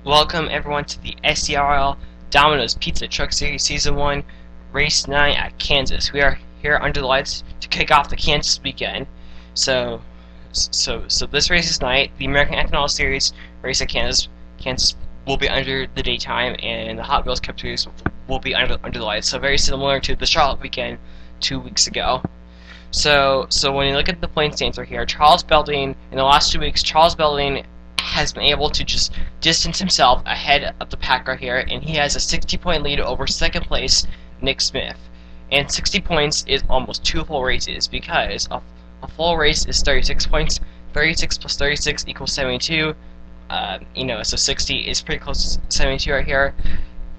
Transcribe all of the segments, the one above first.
Welcome everyone to the SERL Domino's Pizza Truck Series Season 1, Race 9 at Kansas. We are here under the lights to kick off the Kansas weekend. So this race is night. The American Ethanol Series race at Kansas will be under the daytime, and the Hot Wheels Cup Series will be under the lights. So very similar to the Charlotte weekend 2 weeks ago. So when you look at the point stands right here, Charles Belding, in the last 2 weeks, Charles Belding has been able to just distance himself ahead of the pack right here, and he has a 60-point lead over second place Nick Smith. And 60 points is almost 2 full races, because a full race is 36 points. 36 plus 36 equals 72. So 60 is pretty close to 72 right here.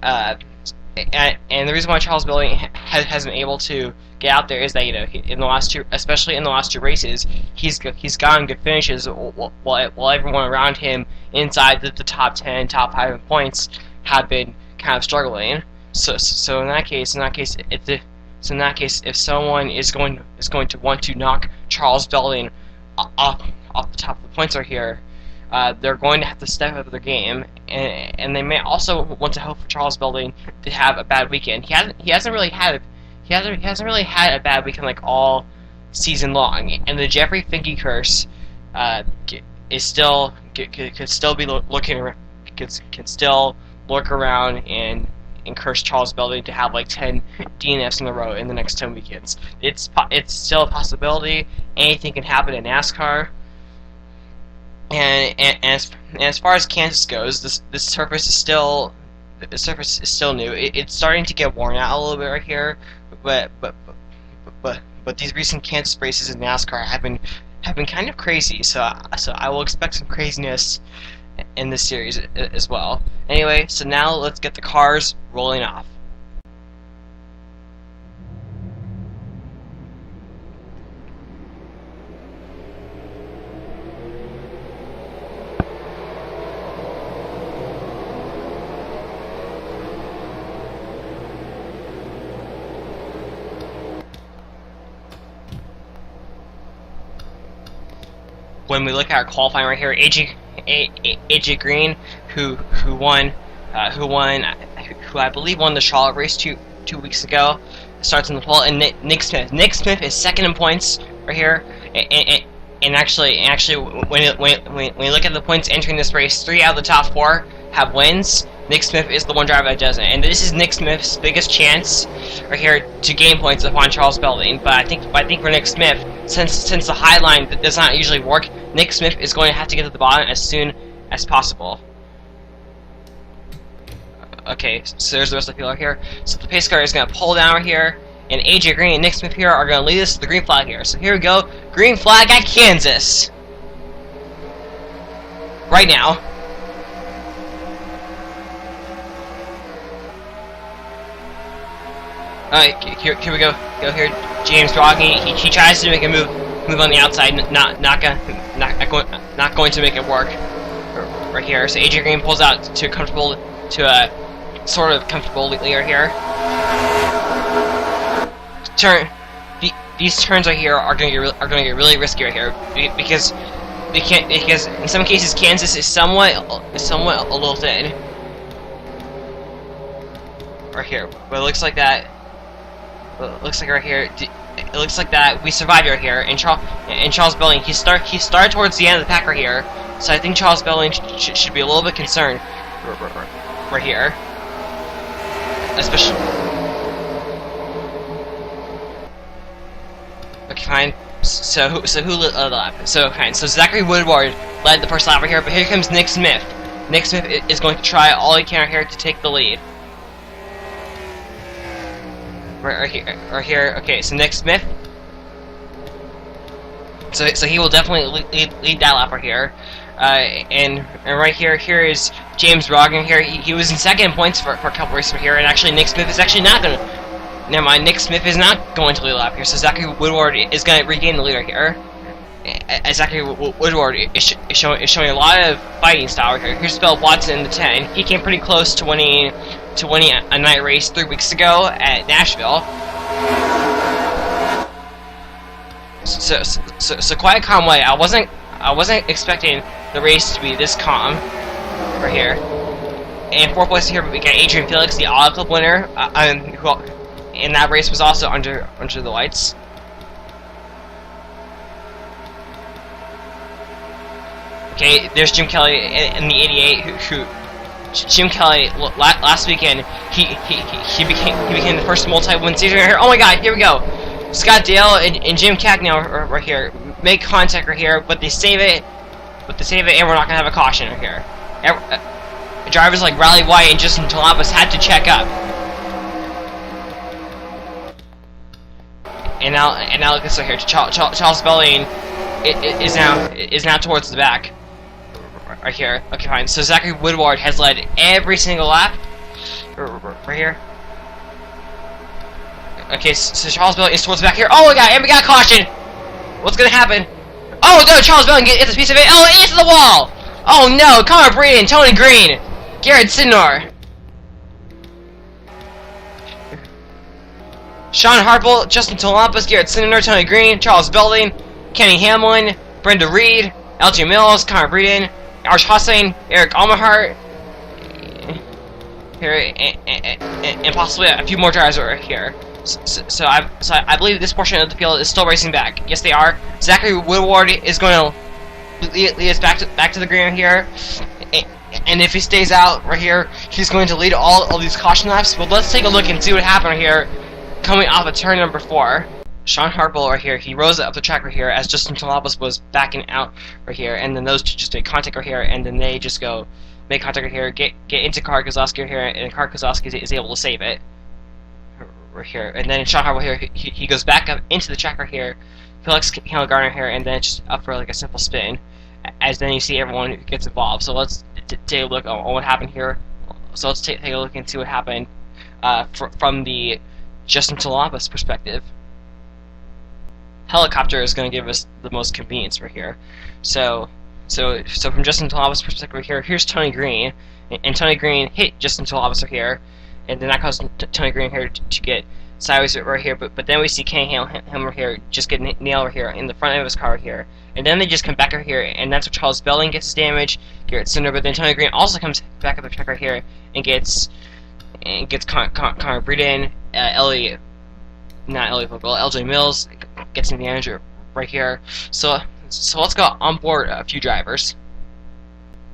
And the reason why Charles Belding has been able to get out there is that in the last two, especially in the last 2 races, he's gotten good finishes while everyone around him inside the top 10, top 5 in points have been kind of struggling. So in that case, if someone is going to want to knock Charles Belding off the top of the points right here, they're going to have to step up their game, and they may also want to hope for Charles Belding to have a bad weekend. He hasn't really had a bad weekend like all season long, and the Jeffrey Finke curse is still could still be looking can still lurk around and curse Charles Belding to have like 10 DNFs in a row in the next 10 weekends. It's still a possibility. Anything can happen in NASCAR. And as far as Kansas goes, this surface is still new. It's starting to get worn out a little bit right here, but these recent Kansas races in NASCAR have been kind of crazy. So I will expect some craziness in this series as well. Anyway, so now let's get the cars rolling off. When we look at our qualifying right here, AJ Green, who I believe won the Charlotte race two weeks ago, starts in the pole, and Nick Smith. Nick Smith is second in points right here, and actually when you look at the points entering this race, 3 out of the top 4 have wins. Nick Smith is the one driver that doesn't, and this is Nick Smith's biggest chance right here to gain points upon Charles Belding. But I think for Nick Smith, since the high line does not usually work, Nick Smith is going to have to get to the bottom as soon as possible. Okay, so there's the rest of the people out here. So the pace car is going to pull down right here, and AJ Green and Nick Smith here are going to lead us to the green flag here. So here we go, green flag at Kansas. Right now. Alright, here we go. Go here, James Rodney. He tries to make a move on the outside, not going to make it work. Right here, so AJ Green pulls out to a sort of comfortable leader here. These turns right here are going to get really risky right here because in some cases Kansas is somewhat a little thin. Right here, but it looks like that. Looks like right here, it looks like that we survived right here, and Charles Belding, he started towards the end of the pack right here, so I think Charles Belding should be a little bit concerned right here, especially. Okay, fine. So who led the lap? So fine. So Zachary Woodward led the first lap right here, but here comes Nick Smith. Nick Smith is going to try all he can right here to take the lead. Right here. Okay, so Nick Smith. So he will definitely lead that lap right here. And right here is James Roggen here. He was in second in points for a couple races right here, and actually Nick Smith is actually not going to. Never mind, Nick Smith is not going to lead the lap here. So Zachary Woodward is going to regain the leader here. Zachary Woodward is showing a lot of fighting style right here. Here's Bill Watson in the 10. He came pretty close to winning a night race 3 weeks ago at Nashville. So quite a calm way. I wasn't expecting the race to be this calm right here. In fourth place here, we got Adrian Felix, the Auto Club winner, who in that race was also under the lights. Okay, there's Jim Kelly in the 88, who Jim Kelly last weekend he became the first multi-win season here. Oh my God, here we go. Scott Dale and Jim Cagney are right here. Make contact right here, but they save it. And we're not gonna have a caution right here. Drivers like Riley White and Justin Talapas had to check up. And now look at this right here. Charles Belling is now towards the back. Right here. Okay, fine. So Zachary Woodward has led every single lap. Right here. Okay, so Charles Belling is towards the back here. Oh my God, and we got a caution! What's gonna happen? Oh no, Charles Belling gets this piece of it. Oh, into the wall! Oh no, Connor Breeden, Tony Green, Garrett Sidnor, Sean Harple, Justin Talapas, Garrett Sidnor, Tony Green, Charles Belling, Kenny Hamlin, Brenda Reed, LJ Mills, Connor Breeden, Arsh Hussain, Eric Almahart, here, and possibly a few more drivers over here. So I believe this portion of the field is still racing back. Yes, they are. Zachary Woodward is going to lead us back to the green here, and if he stays out right here, he's going to lead all these caution laps. But let's take a look and see what happened here, coming off of turn number 4. Sean Harple right here, he rose up the track right here as Justin Talapas was backing out right here, and then those two just make contact right here, and then they just go make contact right here, get into Karl Kozlowski right here, and Karl Kozlowski is able to save it right here. And then Sean Harple here, he goes back up into the track right here, Felix Gardner here, and then it's just up for like a simple spin, as then you see everyone gets involved. So let's take a look on what happened here. So let's take a look and see what happened from the Justin Talapas perspective. Helicopter is going to give us the most convenience right here. So from Justin Talapas' perspective right here, here's Tony Green, and Tony Green hit Justin Talapas right here, and then that caused Tony Green here to get sideways right here. But then we see Kenny Hamlin right here just get nailed right here in the front of his car right here, and then they just come back right here, and that's where Charles Belling gets his damage, Garrett Sidnor, but then Tony Green also comes back up the track right here and gets Connor Breeden, LJ Mills gets in the damage right here. So let's go on board a few drivers.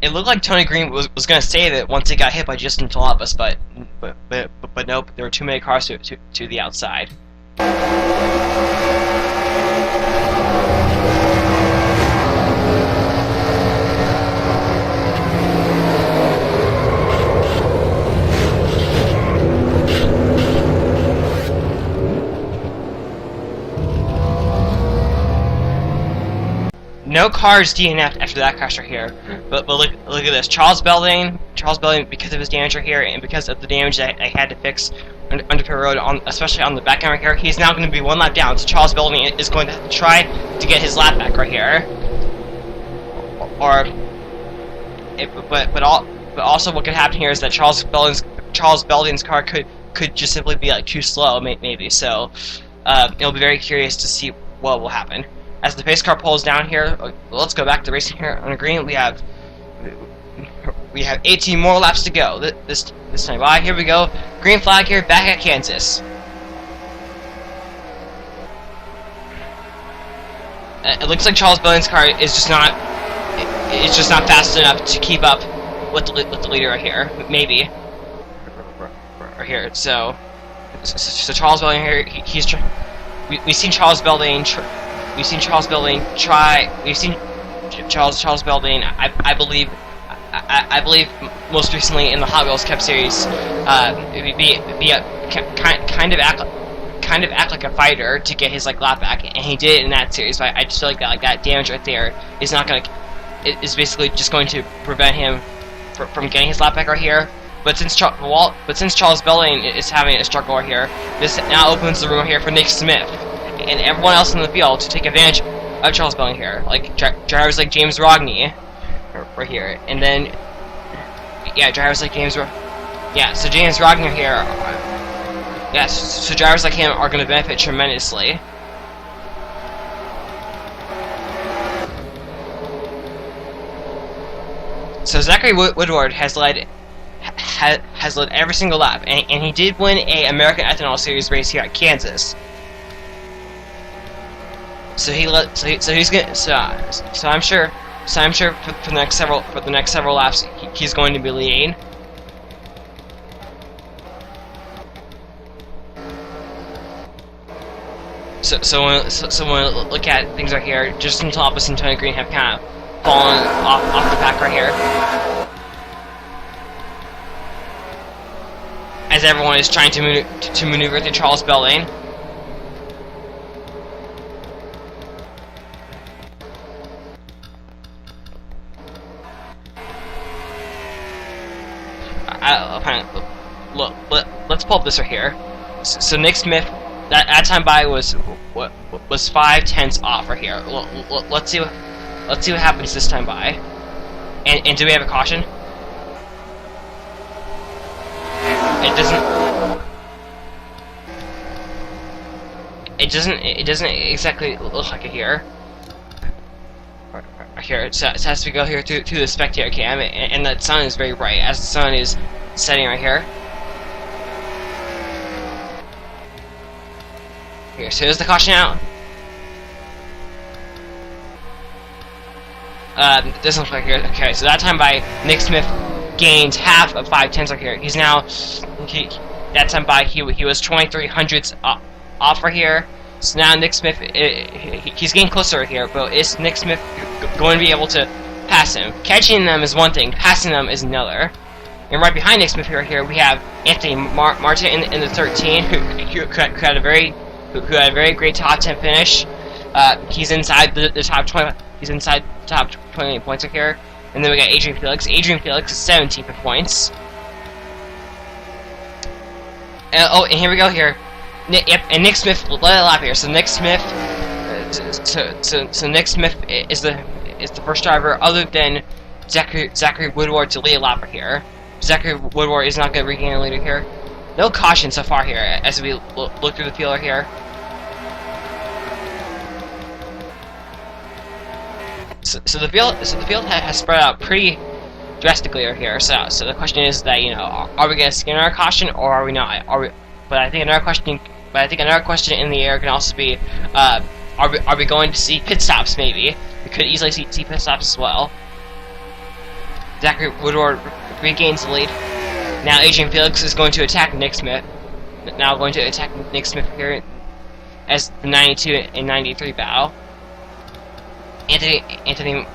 It looked like Tony Green was going to save it once he got hit by Justin Talapas, but nope, there were too many cars to the outside. No cars DNF'd after that crash right here, but look at this. Charles Belling, because of his damage right here, and because of the damage that I had to fix under pit road, especially on the back end right here, he's now going to be one lap down. So Charles Belling is going to try to get his lap back right here, but also what could happen here is that Charles Belling's car could just simply be like too slow, maybe. So it'll be very curious to see what will happen. As the pace car pulls down here, let's go back to racing here on the green. We have 18 more laps to go. This time, here we go. Green flag here, back at Kansas. It looks like Charles Belling's car is just not fast enough to keep up with the leader right here. Maybe right here. So Charles Belling here, we've seen Charles Belling. We've seen Charles Belling try. We've seen Charles Belling. I believe most recently in the Hot Wheels Cup Series, kind of act like a fighter to get his lap back, and he did it in that series. But I just feel like that damage right there is basically just going to prevent him from getting his lap back right here. But since Charles Belling is having a struggle right here, this now opens the room right here for Nick Smith and everyone else in the field to take advantage of Charles Belling here, like drivers like James Rogney right here, and then drivers like James Rogney here. So drivers like him are going to benefit tremendously. So Zachary Woodward has led has led every single lap, and he did win a American Ethanol Series race here at Kansas. So he's gonna. So I'm sure. So I'm sure for the next several laps, he's going to be leading. So when we look at things right here, Justin Thomas and Tony Green have kind of fallen off the pack right here, as everyone is trying to maneuver through Charles Bell Lane. Let's pull up this right here. So Nick Smith, that time by was 5/10 off right here. Let's see what happens this time by. And do we have a caution? It doesn't exactly look like it here. Here, so it has to go here to the spectator cam, and the sun is very bright as the sun is setting right here. Here, so here's the caution out. Doesn't look like here. Okay, so that time by Nick Smith gained half of 5/10 right here. He's now that time by he was 23 hundredths off right here. So now Nick Smith, he's getting closer right here, but is Nick Smith going to be able to pass him? Catching them is one thing, passing them is another. And right behind Nick Smith here we have Anthony Martin in the 13, who had a very great top 10 finish. He's inside the top 20. He's inside the top 28 points right here. And then we got Adrian Felix. Adrian Felix is 17th points. And here we go here. And Nick Smith led a lap here. So Nick Smith, so Nick Smith is the first driver other than Zachary Woodward to lead a lap here. Zachary Woodward is not going to regain a leader here. No caution so far here as we look through the field here. So the field has spread out pretty drastically over here. So the question is that, you know, are we going to skin our caution or are we not? But I think another question in the air can also be, are we going to see pit stops? Maybe we could easily see pit stops as well. Zachary Woodward regains the lead. Now Adrian Felix is going to attack Nick Smith. Now going to attack Nick Smith here as the 92 and 93 battle. Anthony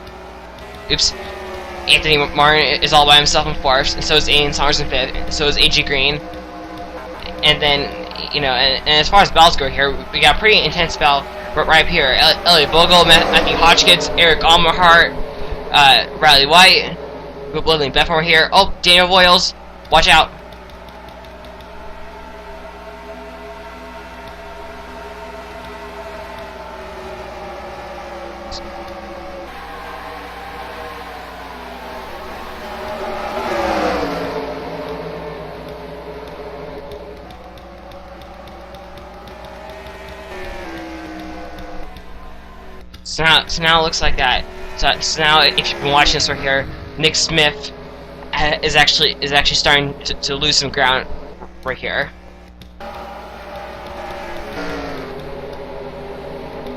Martin is all by himself in fourth, and so is Aiden Saunders in fifth, and so is A.G. Green. And then, you know, and as far as battles go here, we got a pretty intense battle right up here. Elliot Bogle, Matthew Hodgkins, Eric Almerhart, Riley White, William Bethmore here. Oh, Daniel Voiles, watch out. So now it looks like that. So now, if you've been watching this right here, Nick Smith is actually starting to lose some ground right here.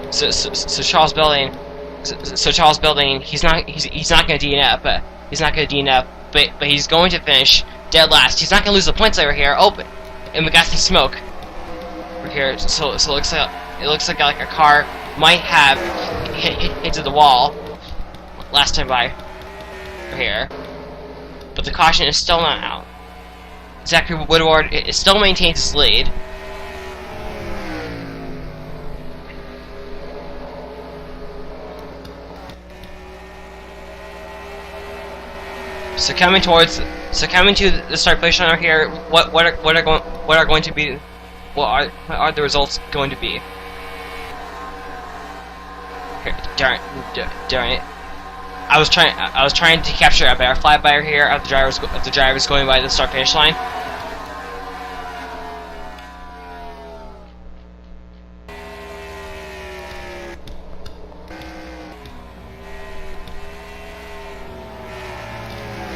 So Charles Belding, he's not going to DNF, but he's going to finish dead last. He's not going to lose the points over here. Oh, and we got some smoke right here. So it looks like a car might have hit into the wall last time by here, but the caution is still not out. Zachary Woodward still maintains his lead. So coming to the start place line here, what are the results going to be? Here, darn it! I was trying to capture a better flyby here of the drivers going by the start finish line.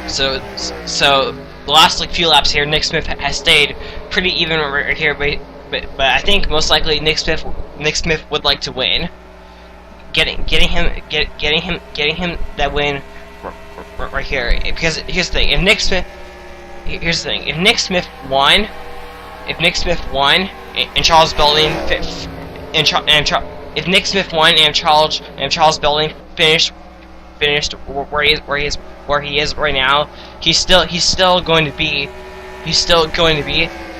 So the last like few laps here, Nick Smith has stayed pretty even right here, but I think most likely Nick Smith would like to win. Getting him that win right here, because here's the thing: if Nick Smith won, and Charles Belding if Nick Smith won and Charles Belding finished where he is right now, he's still going to be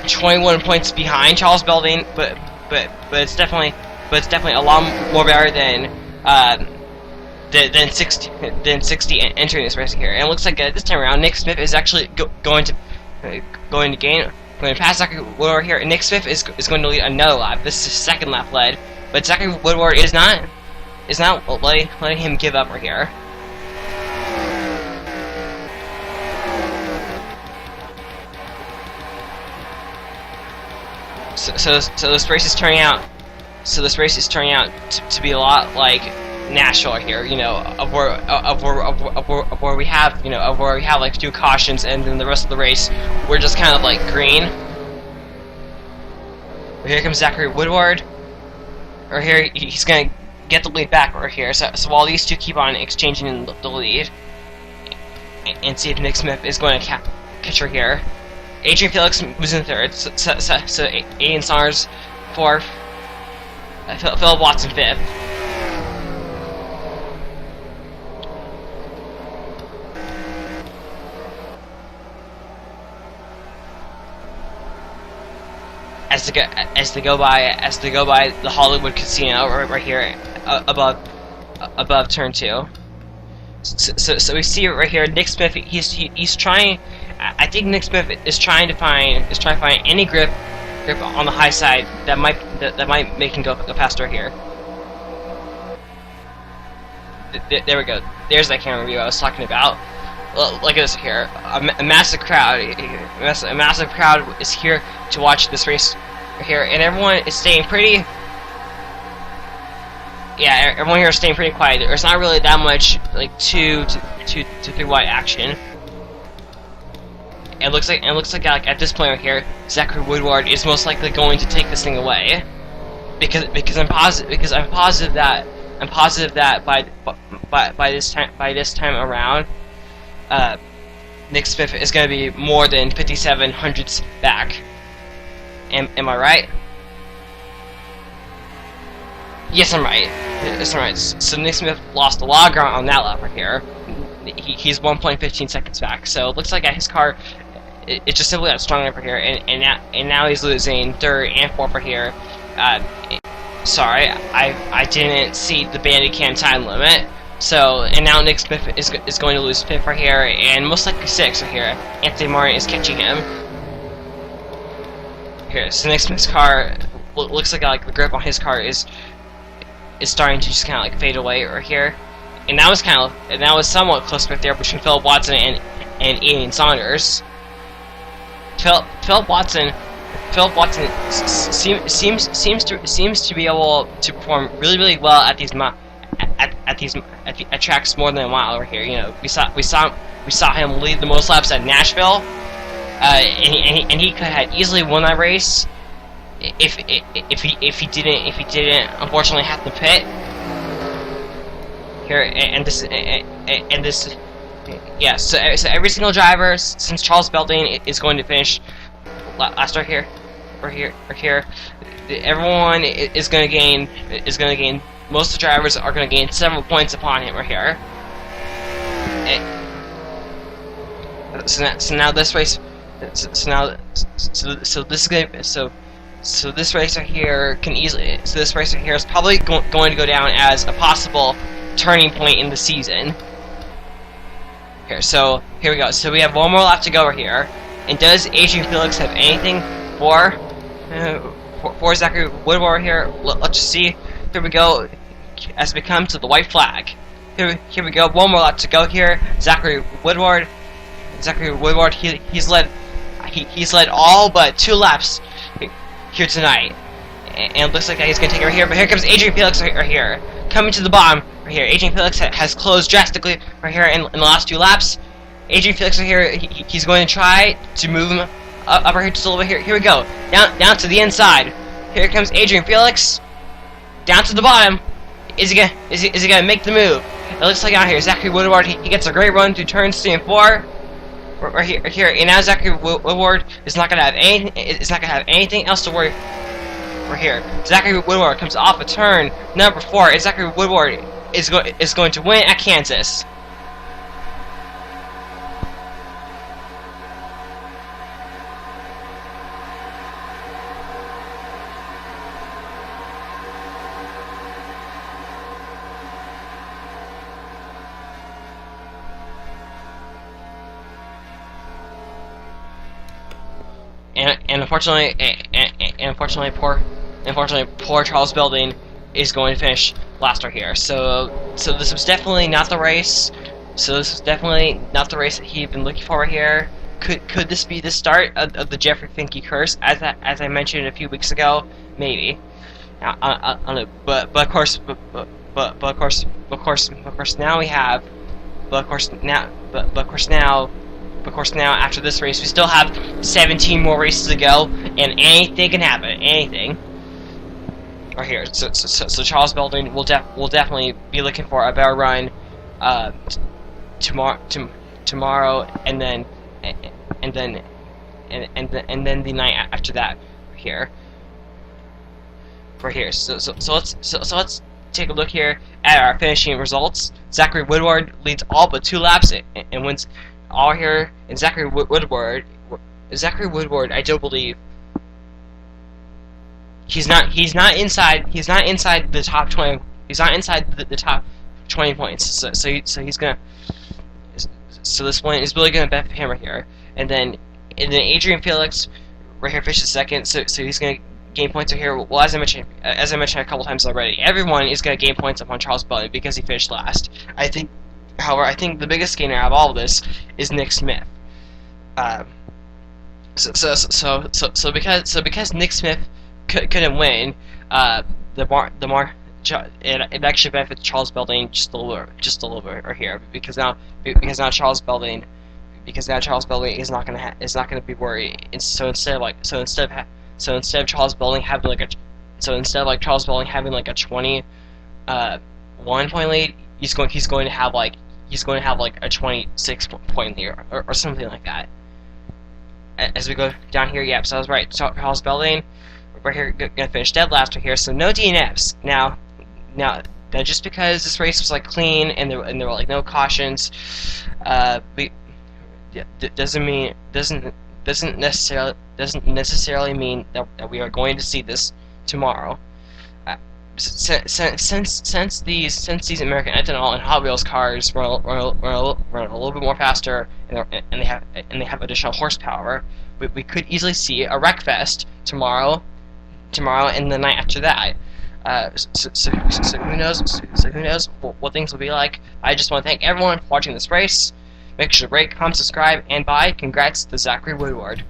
21 points behind Charles Belding, but it's definitely a lot more better than 60 entering this race here. And it looks like this time around Nick Smith is actually going to pass Zachary Woodward here. And Nick Smith is going to lead another lap. This is his second lap led, but Zachary Woodward is not letting him give up right here. So this race is turning out. So this race is turning out to be a lot like Nashville here, you know, of where we have like 2 cautions, and then the rest of the race we're just kind of like green. Here comes Zachary Woodward. Or here he's gonna get the lead back right here. So while these two keep on exchanging the lead, and see if Nick Smith is going to catch her here. Adrian Felix moves in third. So Aiden Saunders fourth. Philip Watson fifth. As they go by the Hollywood Casino right here above turn 2. So we see it right here. Nick Smith, he's trying. I think Nick Smith is trying to find any grip on the high side that might make him go faster here. There we go. There's that camera view I was talking about. Look at this here. A massive crowd. A massive crowd is here to watch this race here, and everyone is staying pretty. Yeah, everyone here is staying pretty quiet. There's not really that much like 2 to 3 wide action. It looks like at this point right here, Zachary Woodward is most likely going to take this thing away, because I'm positive that by this time around, Nick Smith is going to be more than 57 hundredths back. Am I right? Yes, I'm right. Yes, I'm right. So Nick Smith lost a lot of ground on that lap right here. He's 1.15 seconds back. So it looks like his car, it's just simply not strong enough right here, and now he's losing third and fourth right here. Sorry, I didn't see the Bandit Cam time limit. So, and now Nick Smith is going to lose fifth right here, and most likely sixth right here. Anthony Martin is catching him. Here, so Nick Smith's car looks like the grip on his car is starting to just kind of like fade away right here, and that was somewhat close right there between Philip Watson and Aiden Saunders. Philip Watson seems to be able to perform really well at these at tracks more than a mile over here. You know, we saw him lead the most laps at Nashville, and he could have easily won that race if he didn't unfortunately have to pit here. And this yeah. So every single driver since Charles Belding is going to finish last right here. Everyone is going to gain. Most of the drivers are going to gain several points upon him right here. So now this race. So this race right here can easily. So this race right here is probably going to go down as a possible turning point in the season. Here, so here we go. So we have one more lap to go right here. And does Adrian Felix have anything for Zachary Woodward here? Let's just see. Here we go. As we come to the white flag. Here we go. One more lap to go here. Zachary Woodward. He's led all but 2 laps here tonight, and it looks like he's gonna take it right here. But here comes Adrian Felix right here, coming to the bottom right here. Adrian Felix has closed drastically right here in the last 2 laps. Adrian Felix right here. He's going to try to move him up right here just a little bit. Here we go. Down to the inside. Here comes Adrian Felix. Down to the bottom. Is he gonna make the move? It looks like out here, Zachary Woodward. He gets a great run through turns 3 and 4. Right here, and now Zachary Woodward is not gonna have anything else to worry. Right here, Zachary Woodward comes off a turn number 4, and Zachary Woodward is going to win at Kansas. And unfortunately, poor Charles Belding is going to finish last right here. So this was definitely not the race. That he'd been looking for right here. Could this be the start of the Jeffrey Finke curse, as I mentioned a few weeks ago? Maybe. But of course now after this race we still have 17 more races to go, and anything can happen. Anything. Right here. So Charles Belding will definitely be looking for a better run tomorrow, and then the night after that. Here. Right here. So let's take a look here at our finishing results. Zachary Woodward leads all but 2 laps and wins all here. And Zachary Woodward, I do believe he's not inside the top 20. He's not inside the top 20 points. So he's gonna. So this point is really gonna benefit him right here. And then Adrian Felix right here finishes second. So he's gonna gain points right here. Well, as I mentioned a couple times already, everyone is gonna gain points upon Charles Belding because he finished last. However, I think the biggest gainer out of all of this is Nick Smith. So because Nick Smith couldn't win, it actually benefits Charles Belding just a little bit right here, because now Charles Belding is not gonna be worried. And so instead of Charles Belding having like a 21 point lead, he's going to have like a 26 point lead or something like that. As we go down here, yep, so I was right. Charles Belding right here gonna finish dead last right here. So no DNFs. Now just because this race was like clean and there were like no cautions, doesn't necessarily mean that we are going to see this tomorrow. Since these American Ethanol and Hot Wheels cars run a little bit more faster, and they have additional horsepower, we could easily see a wreck fest tomorrow and the night after that. So who knows? So who knows what things will be like? I just want to thank everyone for watching this race. Make sure to rate, comment, subscribe, and bye. Congrats to Zachary Woodward.